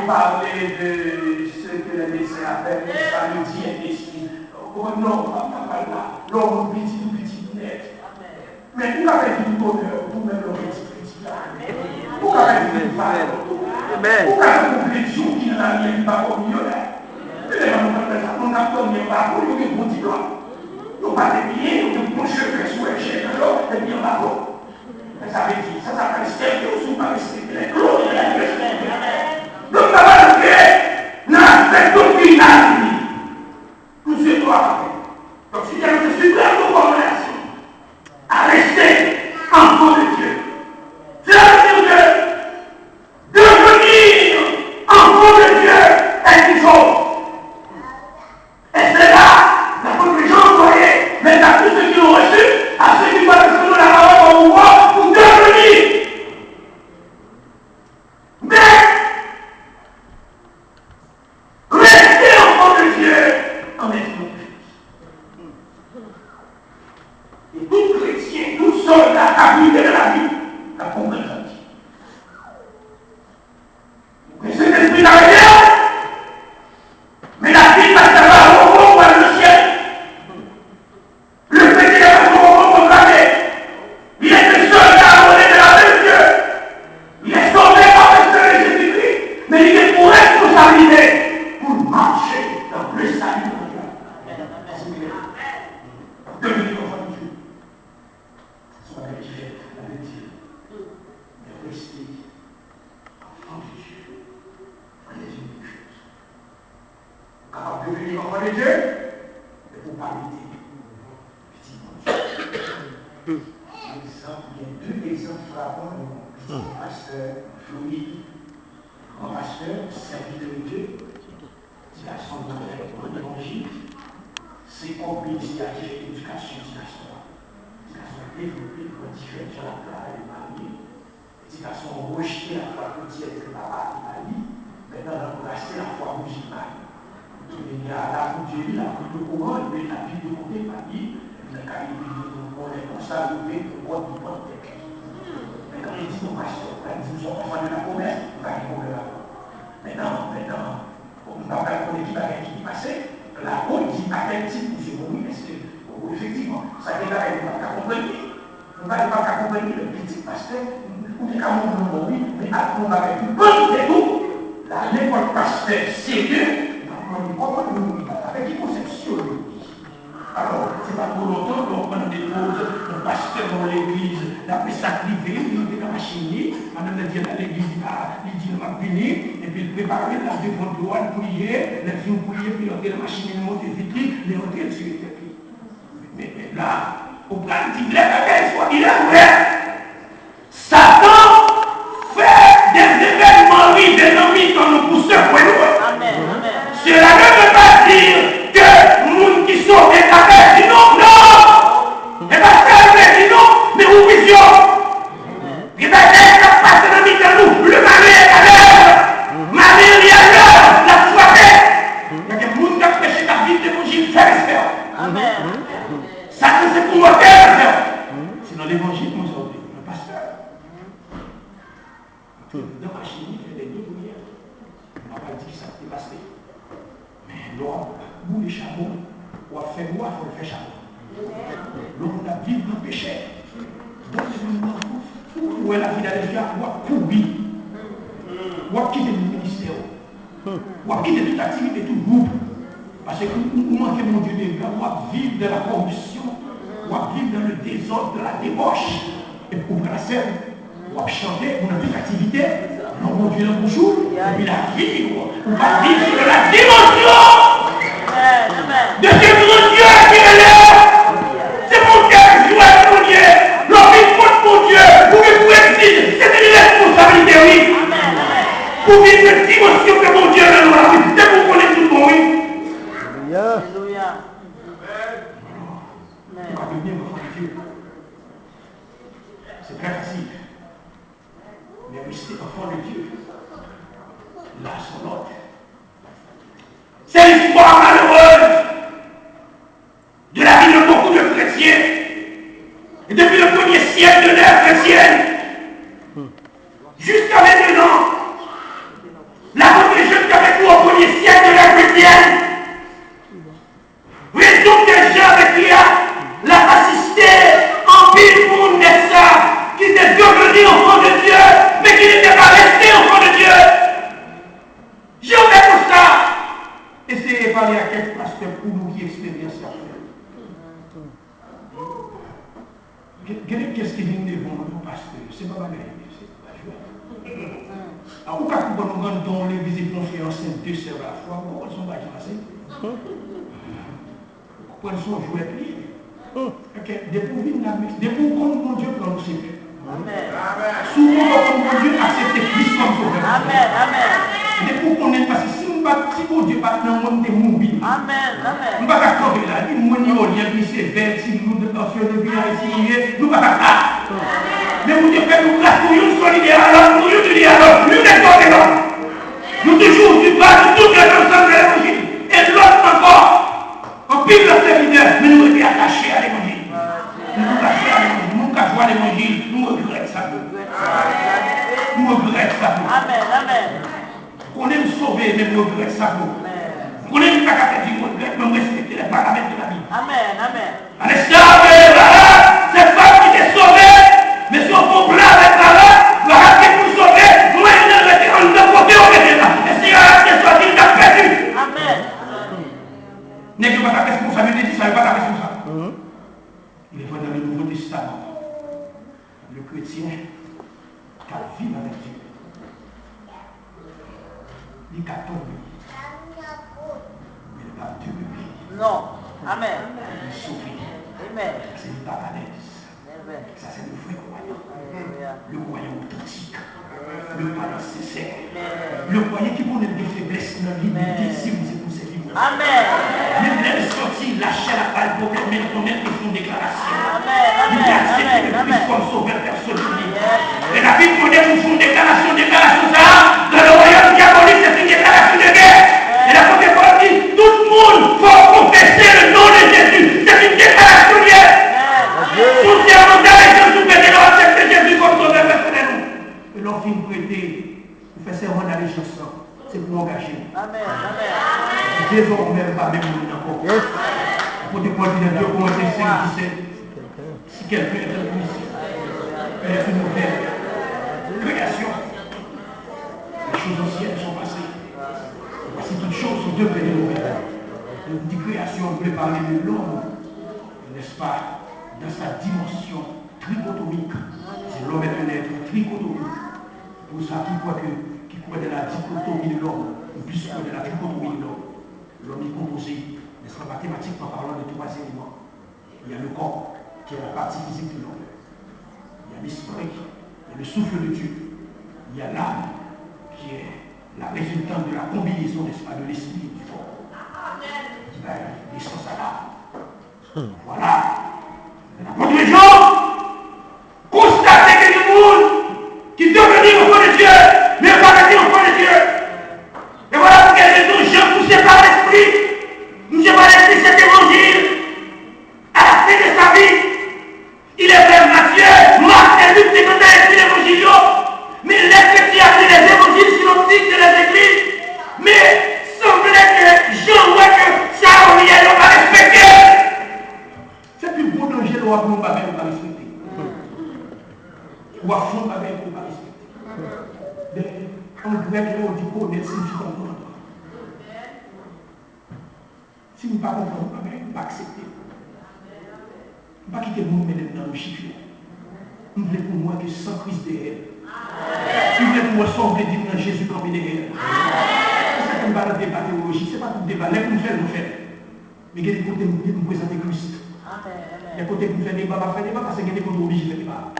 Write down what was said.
nous parler de ce que les médecins appellent le diagnostic. Oh non, pas là. L'homme petit net. Mais vous avez dit tout honneur, vous-même le petit là. Vous avez dit tout mal. Vous avez compris tout qui n'a rien pas au millionnaire. On a donné pas pour nous bon diplôme. Nous pas de bien, nous bon cheveux sur les chèques, et bien là-haut. Ça veut dire, ça s'appelle sérieux ou pas sérieux. Les clous de la question. Donc, ça va le faire. Non, c'est tout qui n'a fini. Tout ce doit. Donc, si je suis prêt pour conversion, à rester enfant de Dieu. Ça veut dire que devenir enfant de Dieu est une chose. Et c'est là la conclusion envoyée, mais à tous ceux qui l'ont reçu, à ceux qui voient le la parole au pouvoir, pour devenir. Mais rester enfant de Dieu en est une. Et tout chrétien, tout soldat a brûlé de la vie, la comprendre. Mais cet esprit n'a rien. Mais la vie va savoir au fond voir le ciel. Le péché va se proclamer. Il est le soldat abonné de la paix de Dieu. Il est sauvé par le Seigneur Jésus-Christ. Mais il est pour responsabilité pour marcher dans le salut de Dieu. Devenir enfant de Dieu. C'est ce qu'on avait dit avec Dieu. Mais rester enfant de Dieu. En est une chose. Capable de devenir enfant de Dieu, mais pour pas lutter. Petit bon Dieu. Il y a deux exemples frappants de mon petit pasteur Floride, grand pasteur, serviteur de Dieu, qui a son nom de l'évangile, c'est combien d'initiatives d'éducation qui sont développées pour différents gens et mariés, qui sont rejetés la foi chrétienne que papa et Marie, maintenant embrasser la foi musulmane. Il y a la Dieu, la Bible de Coran, il y a la Bible de côté, Marie, il y a la Bible de constat, le Bible de quoi du bon texte. Mais quand il dit nos pasteurs, quand ils disent nous sommes enfants de la promesse, on va y problème. Maintenant, on va pas connaître qui va être qui passé. La route dit à quel type vous êtes oui, parce que effectivement, ça fait là, on va pas comprendre. On va pas comprendre le petit pasteur, ou des cas où oui, mais après on va faire une bonne idée tout. Là, l'école pasteur sérieux. Avec une conception. Alors, c'est pas pour longtemps qu'on prend des choses, un pasteur dans l'église, d'après ça privé, il est dans la machine, madame le dit dans l'église, il dit on va venir, et puis il prépare la devant le droit, prier, les filles prier, puis l'entrée de la machine, il monte vite, les entrées sur les têtes. Mais là, au plan dit, il est vrai. Satan fait des événements, oui, des ennemis comme nous pour ceux pour nous. Cela ne veut pas dire que les gens qui sont établis disent non. Et pas ça, dit non, mais où vision. Il va être passé dans nous. Le mari est à l'heure. Marie est à l'heure. La soirée. Il y a des gens qui ont péché la vie de l'évangile. Faire espère. Amen. Ça, c'est pour moi faire. C'est dans l'évangile qu'on s'en dit. Le pasteur. Dans la chimie, il fait des deux prières. On n'a pas dit que ça s'est passé. Mais l'homme, bout les chameaux, ou a fait bois, il faut le faire chameau. L'homme a vivre dans le péché. Donc, où est la vie d'aller faire, ou a courir, ou a quitter le ministère, ou a quitter toute activité, tout groupe. Parce que vous manquez mon Dieu des gars, ou a vivre dans la corruption, ou à vivre dans le désordre, de la débauche, et pour la scène, ou à chanter, ou dans toute activité. Non, mon Dieu, bonjour, et puis la vie, on va vivre sur la dimension de ce mon Dieu qui est là. C'est mon Dieu qui joue avec mon Dieu. L'homme, il compte mon Dieu. Pour que vous existe, c'est une responsabilité, oui. Pour vivre cette dimension que mon Dieu a là, oui. C'est pour connaître tout le monde, oui. Alléluia. C'est très facile. Mais rester enfant de Dieu, là, son ordre. C'est l'histoire malheureuse de la vie de beaucoup de chrétiens. Et depuis le premier siècle de l'ère chrétienne, jusqu'à maintenant, la parler à quelques pasteurs pour nous qui expérimentent ça. Qu'est-ce qui vient devant nous, pasteur? C'est pas mal, c'est pas joué. Alors, pourquoi nous rendons l'église de conférence deux sœurs à la fois? Pourquoi ils sont pas joués? Pourquoi ils sont joués à depuis qu'on mon Dieu prend nos Seigneur. Souvent, mon Dieu accepte Christ comme sauveur. Amen. Amen. Depuis qu'on est passé, si mon Dieu pas dans le monde de mourir. Amen. Amen. Nous ne pouvons pas tomber là. Nous ne pouvons pas nous sévère, si nous de pension de bien ici, nous ne pouvons pas. Mais mon Dieu fait nous grâce pour nous solidaires alors, pour nous dire alors, nous ne sommes pas là. Nous toujours du bas de toutes les ensemble de l'évangile. Et l'autre encore, en pile de serviteur, mais nous étions attachés à l'évangile. Nous attachés à l'évangile. Nous avons joué à l'évangile, nous regrettons ça. Nous regrettons ça. Amen. Amen. On est sauvé, mais nous regrettons ça. On est pas capable de dire, mais on respecte les paramètres de la Bible. Amen. Amen. À l'instar de cette femme qui est sauvée, mais si on peut blanc avec la main, qui est pour sauver, nous on ne côté au là. Et si la qui est sorti, il a perdu. Amen. N'est-ce pas ta responsabilité, ça n'est pas ta responsabilité. Il est vrai dans le Nouveau Testament. Le chrétien qui vit avec Dieu. Il a tombé. Mais il n'a pas demeurer. Non. Amen. Il est sauvé. Amen. C'est le paradis. Ça, c'est le vrai croyant. Le croyant authentique. Le croyant sincère. Le croyant qui connaît des faiblesses dans l'unité si vous êtes pour ces livres. Amen. Même les sorties, lâcher la balle pour permettre qu'on mette une déclaration. Amen. Il a accepté le Christ comme sauveur personnel. Et la Bible connaît pour une déclaration ça. Dans le royaume diabolique, c'est une déclaration de guerre. Et la première fois dit, tout le monde faut confesser le nom de Jésus. C'est une déclaration de guerre. Tout ce qui est mondial et Jésus peut accepter Jésus comme sauveur personnel. Et l'on finit prêter, vous faites serment d'allégeance, c'est pour engager. Amen. Amen. Désormais, pas même nous encore. Pour des points de 2 Corinthiens 5, 17. Si quelqu'un est un ici, elle est une nouvelle création. Les choses anciennes sont passées. Voici toutes choses sont devenues nouvelles. On dit création, on voulait parler de l'homme, n'est-ce pas, dans sa dimension trichotomique. C'est l'homme est un être trichotomique. Pour ça, qui croit de la dichotomie de l'homme, ou plus que de la trichotomie de l'homme. L'homme est composé, n'est-ce pas, mathématiquement parlant, de 3 éléments. Il y a le corps, qui est la partie physique de l'homme. Il y a l'esprit, il y a le souffle de Dieu. Il y a l'âme, qui est la résultante de la combinaison, n'est-ce pas, de l'esprit et du corps. Qui va l'essence à l'âme. Voilà. L'apôtre Jean constatait que le monde qui veut venir au fond de Dieu, mais pas venir au fond de Dieu. Et voilà pour quelle raison Jean, poussé par l'esprit, nous avons laissé cet évangile. À la fin de sa vie, il est vers Matthieu, Marc et Luc, c'est quand il a écrit l'évangile. Mais les chrétiens appelaient les évangiles synoptiques de les églises. Mais semblait que Jean voit que ça on y est, on va respecter. C'est plus gros danger de voir qu'on ne va pas respecter. Ou à fond, on ne va pas respecter. En grec, on dit connaître signifie comprendre. Si nous ne comprenons pas, on ne va pas accepter. On ne va pas quitter le monde dans le chiffre. Nous voulons pour moi que sans Christ derrière. Si vous voulez pour moi sembler dire dans Jésus comme il est derrière. C'est un débat de débat théologique, ce n'est pas tout débat. Les côtés nous faire. Mais il y a des côtés nous présenter Christ. Les côtés nous faire débat, parce qu'il y a des côtés obligés de faire débat.